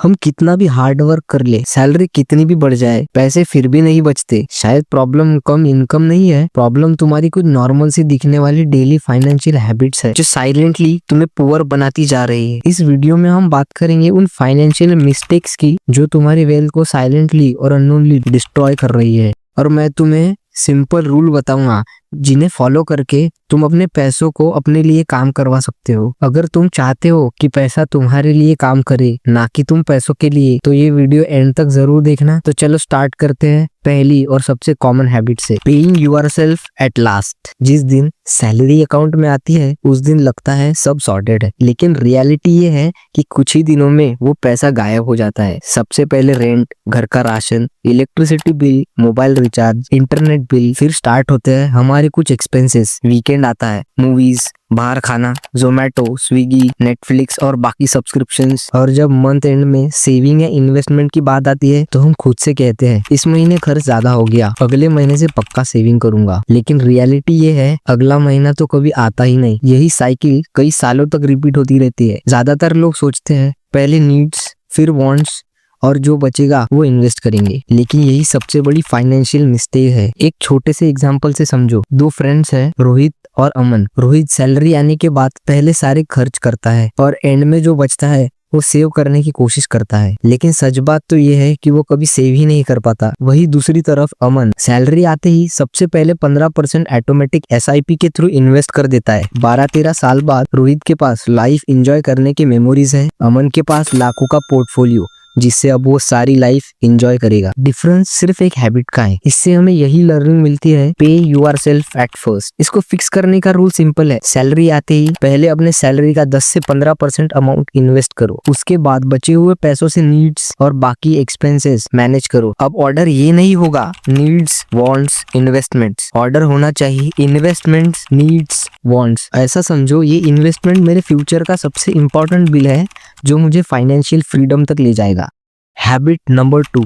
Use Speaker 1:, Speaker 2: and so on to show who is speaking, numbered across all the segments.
Speaker 1: हम कितना भी हार्ड वर्क कर ले, सैलरी कितनी भी बढ़ जाए, पैसे फिर भी नहीं बचते। शायद प्रॉब्लम कम इनकम नहीं है, प्रॉब्लम तुम्हारी कुछ नॉर्मल सी दिखने वाली डेली फाइनेंशियल हैबिट्स है जो साइलेंटली तुम्हें पुअर बनाती जा रही है। इस वीडियो में हम बात करेंगे उन फाइनेंशियल मिस्टेक्स की जो तुम्हारी वेल्थ को साइलेंटली और अननोनली डिस्ट्रॉय कर रही है, और मैं तुम्हें सिंपल रूल बताऊंगा जिन्हें फॉलो करके तुम अपने पैसों को अपने लिए काम करवा सकते हो। अगर तुम चाहते हो कि पैसा तुम्हारे लिए काम करे, ना कि तुम पैसों के लिए, तो ये वीडियो एंड तक जरूर देखना। तो चलो स्टार्ट करते हैं पहली और सबसे कॉमन हैबिट से, पेइंग योरसेल्फ एट लास्ट। जिस दिन सैलरी अकाउंट में आती है उस दिन लगता है सब सॉर्टेड है, लेकिन रियलिटी ये है कि कुछ ही दिनों में वो पैसा गायब हो जाता है। सबसे पहले रेंट, घर का ration, electricity bill, mobile recharge, internet bill, फिर स्टार्ट होते हैं हमारे कुछ एक्सपेंसेस। वीकेंड आता है, मूवीज, बाहर खाना, जोमेटो, स्विगी, नेटफ्लिक्स और बाकी सब्सक्रिप्शंस। और जब मंथ एंड में सेविंग या इन्वेस्टमेंट की बात आती है तो हम खुद से कहते हैं इस महीने खर्च ज्यादा हो गया, अगले महीने से पक्का सेविंग करूंगा। लेकिन रियलिटी ये है अगला महीना तो कभी आता ही नहीं। यही साइकिल कई सालों तक रिपीट होती रहती है। ज्यादातर लोग सोचते हैं पहले नीड्स, फिर वांट्स, और जो बचेगा वो इन्वेस्ट करेंगे, लेकिन यही सबसे बड़ी फाइनेंशियल मिस्टेक है। एक छोटे से एग्जांपल से समझो। दो फ्रेंड्स हैं, रोहित और अमन। रोहित सैलरी आने के बाद पहले सारे खर्च करता है और एंड में जो बचता है वो सेव करने की कोशिश करता है, लेकिन सच बात तो ये है कि वो कभी सेव ही नहीं कर पाता। वही दूसरी तरफ अमन सैलरी आते ही सबसे पहले 15% ऑटोमेटिक SIP के थ्रू इन्वेस्ट कर देता है। 12-13 साल बाद रोहित के पास लाइफ एंजॉय करने की मेमोरीज है, अमन के पास लाखों का पोर्टफोलियो जिससे अब वो सारी लाइफ एंजॉय करेगा। डिफरेंस सिर्फ एक हैबिट का है। इससे हमें यही लर्निंग मिलती है, पे योरसेल्फ एट फर्स्ट। इसको फिक्स करने का रूल सिंपल है, सैलरी आते ही पहले अपने सैलरी का 10 से 15% अमाउंट इन्वेस्ट करो, उसके बाद बचे हुए पैसों से नीड्स और बाकी एक्सपेंसेस मैनेज करो। अब ऑर्डर ये नहीं होगा नीड्स, वांट्स, इन्वेस्टमेंट्स। ऑर्डर होना चाहिए इन्वेस्टमेंट्स, नीड्स, वांट्स। ऐसा समझो ये इन्वेस्टमेंट मेरे फ्यूचर का सबसे इंपॉर्टेंट बिल है जो मुझे फाइनेंशियल फ्रीडम तक ले जाएगा। Habit number 2,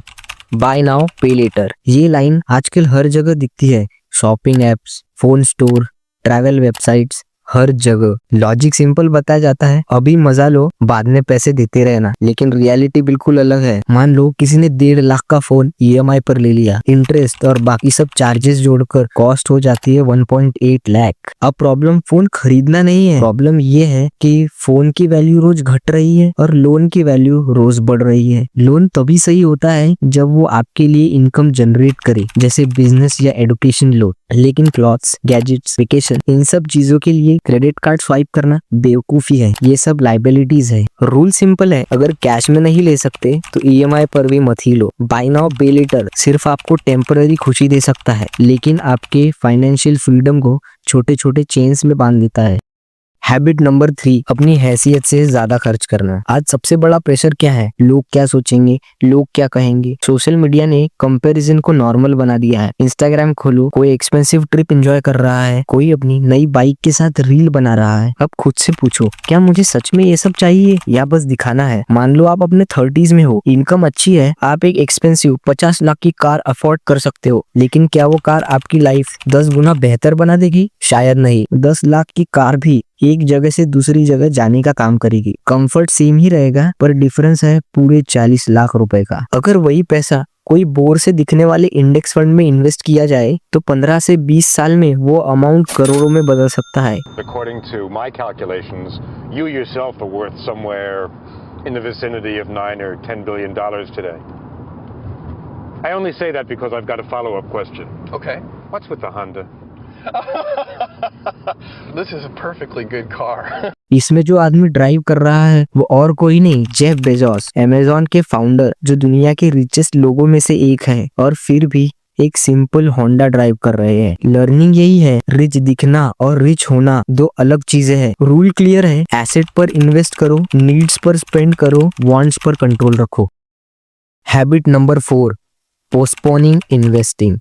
Speaker 1: buy now pay later. ये लाइन आजकल हर जगह दिखती है, shopping apps, phone store, travel websites, हर जगह लॉजिक सिंपल बताया जाता है, अभी मजा लो, बाद में पैसे देते रहना। लेकिन रियलिटी बिल्कुल अलग है। मान लो किसी ने 1.5 लाख का फोन EMI पर ले लिया, इंटरेस्ट और बाकी सब चार्जेस जोड़कर कॉस्ट हो जाती है 1.8 लाख। अब प्रॉब्लम फोन खरीदना नहीं है, प्रॉब्लम ये है कि फोन की वैल्यू रोज घट रही है और लोन की वैल्यू रोज बढ़ रही है। लोन तभी सही होता है जब वो आपके लिए इनकम जनरेट करे, जैसे बिजनेस या एडुकेशन लोन। लेकिन क्लॉथ्स, गैजेट्स, वेकेशन, इन सब चीजों के लिए क्रेडिट कार्ड स्वाइप करना बेवकूफी है। ये सब लाइबिलिटीज है। रूल सिंपल है, अगर कैश में नहीं ले सकते तो EMI पर भी मत ही लो। बाय नाउ पे लेटर सिर्फ आपको टेम्पररी खुशी दे सकता है, लेकिन आपके फाइनेंशियल फ्रीडम को छोटे छोटे चेन्स में बांध देता है। हैबिट नंबर 3, अपनी हैसियत से ज्यादा खर्च करना। आज सबसे बड़ा प्रेशर क्या है? लोग क्या सोचेंगे, लोग क्या कहेंगे। सोशल मीडिया ने कंपैरिजन को नॉर्मल बना दिया है। इंस्टाग्राम खोलो, कोई एक्सपेंसिव ट्रिप एंजॉय कर रहा है, कोई अपनी नई बाइक के साथ रील बना रहा है। अब खुद से पूछो, क्या मुझे सच में ये सब चाहिए या बस दिखाना है? मान लो आप अपने 30s में हो, इनकम अच्छी है, आप एक एक्सपेंसिव 50 लाख की कार अफोर्ड कर सकते हो, लेकिन क्या वो कार आपकी लाइफ 10 गुना बेहतर बना देगी? शायद नहीं। 10 लाख की कार भी एक जगह से दूसरी जगह जाने का काम करेगी। कंफर्ट सेम ही रहेगा, पर डिफरेंस है पूरे 40 लाख रुपए का। अगर वही पैसा कोई बोर से दिखने वाले इंडेक्स फंड में इन्वेस्ट किया जाए तो 15 से 20 साल में वो अमाउंट करोड़ों में बदल सकता है।
Speaker 2: According to my calculations, you yourself are worth somewhere in the vicinity of $9 or $10 billion today. I only say that because I've got a follow-up question.
Speaker 3: Okay.
Speaker 2: What's with the Honda?
Speaker 3: This is a perfectly good car.
Speaker 1: इसमें जो आदमी drive कर रहा है वो और कोई नहीं, जेफ बेजोस, अमेज़न के फाउंडर, जो दुनिया के रिचेस्ट लोगों में से एक है, और फिर भी एक सिंपल होंडा ड्राइव कर रहे हैं। लर्निंग यही है, रिच दिखना और रिच होना दो अलग चीजें हैं। रूल क्लियर है, एसेट पर इन्वेस्ट करो, नीड्स पर स्पेंड करो, वांट्स पर कंट्रोल रखो। Habit number 4, postponing investing.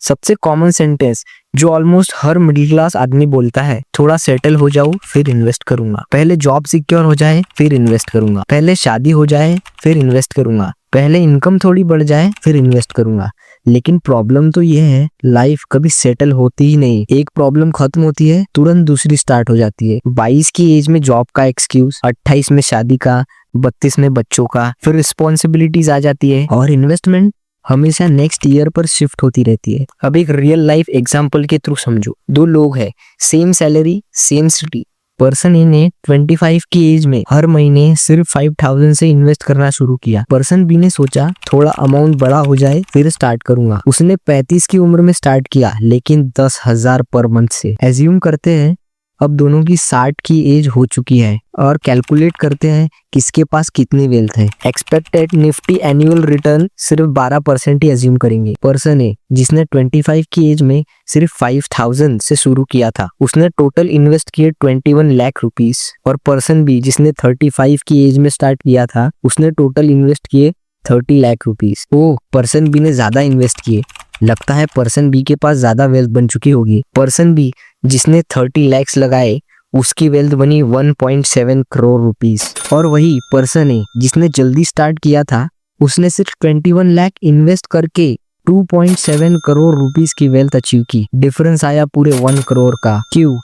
Speaker 1: सबसे कॉमन सेंटेंस जो ऑलमोस्ट हर मिडिल क्लास आदमी बोलता है, थोड़ा सेटल हो जाओ फिर इन्वेस्ट करूंगा, पहले जॉब सिक्योर हो जाए फिर इन्वेस्ट करूंगा, पहले शादी हो जाए फिर इन्वेस्ट करूंगा, पहले इनकम थोड़ी बढ़ जाए फिर इन्वेस्ट करूंगा। लेकिन प्रॉब्लम तो ये है, लाइफ कभी सेटल होती ही नहीं। एक प्रॉब्लम खत्म होती है, तुरंत दूसरी स्टार्ट हो जाती है। 22 की एज में जॉब का एक्सक्यूज, 28 में शादी का, 32 में बच्चों का, फिर रिस्पॉन्सिबिलिटीज आ जाती है और इन्वेस्टमेंट हमेशा नेक्स्ट ईयर पर शिफ्ट होती रहती है। अब एक रियल लाइफ एग्जांपल के थ्रू समझो। दो लोग हैं, same salary, same city. Person A ने 25 की एज में हर महीने सिर्फ 5000 से इन्वेस्ट करना शुरू किया। पर्सन बी ने सोचा थोड़ा अमाउंट बड़ा हो जाए फिर स्टार्ट करूंगा। उसने 35 की उम्र में स्टार्ट किया, लेकिन 10,000 पर मंथ से। एज्यूम करते हैं अब दोनों की 60 की एज हो चुकी है और कैलकुलेट करते हैं किसके पास कितनी वेल्थ है। एक्सपेक्टेड निफ्टी एनुअल रिटर्न सिर्फ 12% ही एज्यूम करेंगे। पर्सन ए जिसने 25 की एज में सिर्फ 5000 से शुरू किया था, उसने टोटल इन्वेस्ट किए 21 लाख रुपीस। और पर्सन बी जिसने 35 की एज में स्टार्ट किया था, उसने टोटल इन्वेस्ट किए 30 लाख रुपीस। ओह, पर्सन बी ने ज्यादा इन्वेस्ट किए। लगता है पर्सन बी के पास ज्यादा वेल्थ बन चुकी होगी। पर्सन बी जिसने 30 लाख लगाए, उसकी वेल्थ बनी 1.7 करोड़ रुपीस। और वही पर्सन है जिसने जल्दी स्टार्ट किया था, उसने सिर्फ 21 लाख इन्वेस्ट करके 2.7 करोड़ रुपीस की वेल्थ अचीव की। डिफरेंस आया पूरे 1 करोड़ का। क्यों?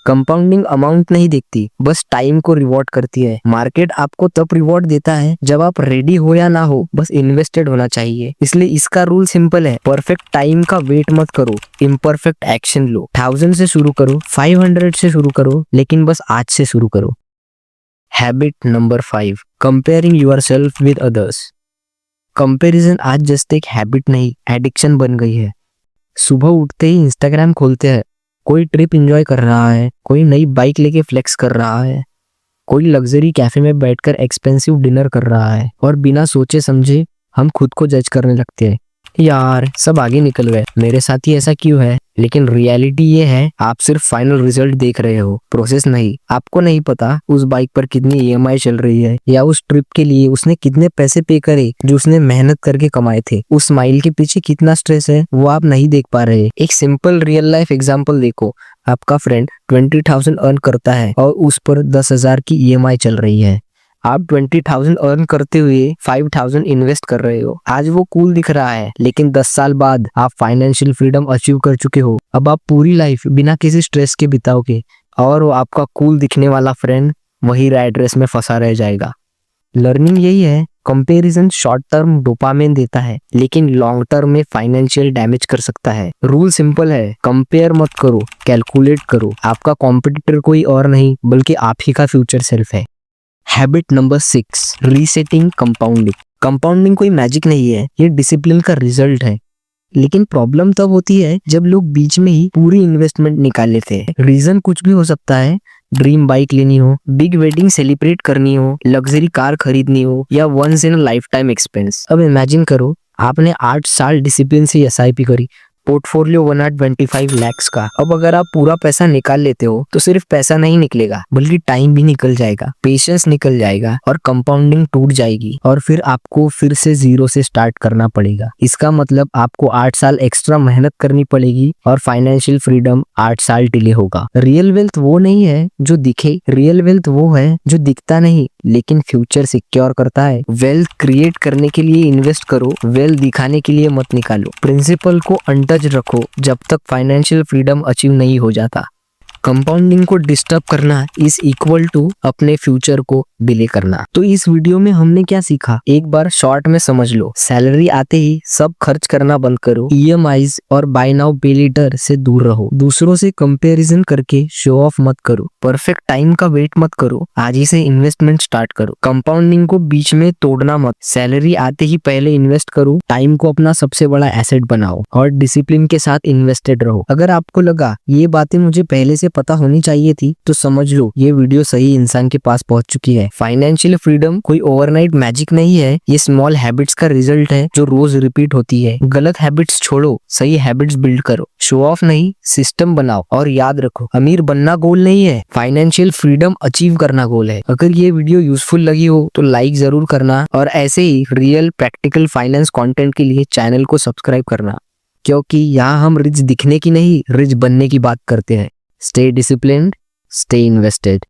Speaker 1: कंपाउंडिंग अमाउंट नहीं देखती, बस टाइम को रिवॉर्ड करती है। मार्केट आपको तब रिवॉर्ड देता है जब आप रेडी हो या ना हो, बस इन्वेस्टेड होना चाहिए। इसलिए इसका रूल सिंपल है, परफेक्ट टाइम का वेट मत करो, इम्परफेक्ट एक्शन लो। 1000 से शुरू करो, 500 से शुरू करो, लेकिन बस आज से शुरू करो। Habit number 5, comparing yourself with others. Comparison आज जस्ट एक हैबिट नहीं, एडिक्शन बन गई है। सुबह उठते ही इंस्टाग्राम खोलते हैं, कोई ट्रिप एंजॉय कर रहा है, कोई नई बाइक लेके फ्लेक्स कर रहा है, कोई लग्जरी कैफे में बैठकर एक्सपेंसिव डिनर कर रहा है, और बिना सोचे समझे हम खुद को जज करने लगते हैं। यार सब आगे निकल गए, मेरे साथ ही ऐसा क्यों है? लेकिन रियलिटी ये है, आप सिर्फ फाइनल रिजल्ट देख रहे हो, प्रोसेस नहीं। आपको नहीं पता उस बाइक पर कितनी EMI चल रही है, या उस ट्रिप के लिए उसने कितने पैसे पे करे जो उसने मेहनत करके कमाए थे। उस स्माइल के पीछे कितना स्ट्रेस है वो आप नहीं देख पा रहे। एक सिंपल रियल लाइफ एग्जाम्पल देखो। आपका फ्रेंड 20,000 अर्न करता है और उस पर 10,000 की EMI चल रही है। आप 20,000 अर्न करते हुए 5,000 इन्वेस्ट कर रहे हो। आज वो कूल दिख रहा है, लेकिन 10 साल बाद आप फाइनेंशियल फ्रीडम अचीव कर चुके हो। अब आप पूरी लाइफ बिना किसी स्ट्रेस के बिताओगे, और वो आपका कूल दिखने वाला फ्रेंड वही रैट रेस में फंसा रह जाएगा। लर्निंग यही है, कंपैरिजन शॉर्ट टर्म डोपामिन देता है, लेकिन लॉन्ग टर्म में फाइनेंशियल डैमेज कर सकता है। रूल सिंपल है, कंपेयर मत करो, कैलकुलेट करो। आपका कॉम्पिटिटर कोई और नहीं बल्कि आप ही का फ्यूचर सेल्फ है। Habit number 6, resetting compounding. Compounding कोई मैजिक नहीं है, ये डिसिप्लिन का रिजल्ट है। लेकिन प्रॉब्लम तब होती है जब लोग बीच में ही पूरी इन्वेस्टमेंट निकाल लेते हैं। रीजन कुछ भी हो सकता है, ड्रीम बाइक लेनी हो, बिग वेडिंग सेलिब्रेट करनी हो, लग्जरी कार खरीदनी हो, या once in a lifetime expense. अब इमेजिन करो आपने 8 साल डिसिप्लिन से SIP करी, पोर्टफोलियो 125 लाख का। अब अगर आप पूरा पैसा निकाल लेते हो तो सिर्फ पैसा नहीं निकलेगा, बल्कि टाइम भी निकल जाएगा, पेशेंस निकल जाएगा, और कंपाउंडिंग टूट जाएगी, और फिर आपको फिर से 0 से स्टार्ट करना पड़ेगा। इसका मतलब आपको 8 साल एक्स्ट्रा मेहनत करनी पड़ेगी, और फाइनेंशियल फ्रीडम 8 साल डिले होगा। रियल वेल्थ वो नहीं है जो दिखे, रियल वेल्थ वो है जो दिखता नहीं लेकिन फ्यूचर सिक्योर करता है। वेल्थ क्रिएट करने के लिए इन्वेस्ट करो, वेल्थ दिखाने के लिए मत निकालो। प्रिंसिपल को अनटच रखो जब तक फाइनेंशियल फ्रीडम अचीव नहीं हो जाता। कंपाउंडिंग को डिस्टर्ब करना इज इक्वल टू अपने फ्यूचर को डिले करना। तो इस वीडियो में हमने क्या सीखा, एक बार शॉर्ट में समझ लो। सैलरी आते ही सब खर्च करना बंद करो, EMIs और बाय नाउ पे लेटर से दूर रहो, दूसरों से कंपैरिजन करके शो ऑफ मत करो, परफेक्ट टाइम का वेट मत करो, आज ही से इन्वेस्टमेंट स्टार्ट करो। कंपाउंडिंग को बीच में तोड़ना मत, सैलरी आते ही पहले इन्वेस्ट करो, टाइम को अपना सबसे बड़ा एसेट बनाओ, और डिसिप्लिन के साथ इन्वेस्टेड रहो। अगर आपको लगा ये बातें मुझे पहले से पता होनी चाहिए थी, तो समझ लो ये वीडियो सही इंसान के पास पहुंच चुकी है। फाइनेंशियल फ्रीडम कोई ओवरनाइट मैजिक नहीं है, ये स्मॉल हैबिट्स का रिजल्ट है जो रोज रिपीट होती है। गलत हैबिट्स छोड़ो, सही हैबिट्स बिल्ड करो। शो ऑफ नहीं, सिस्टम बनाओ, और याद रखो अमीर बनना गोल नहीं है, फाइनेंशियल फ्रीडम अचीव करना गोल है। अगर ये वीडियो यूजफुल लगी हो तो लाइक जरूर करना, और ऐसे ही रियल प्रैक्टिकल फाइनेंस कंटेंट के लिए चैनल को सब्सक्राइब करना, क्योंकि यहाँ हम रिच दिखने की नहीं, रिच बनने की बात करते हैं। Stay disciplined, stay invested.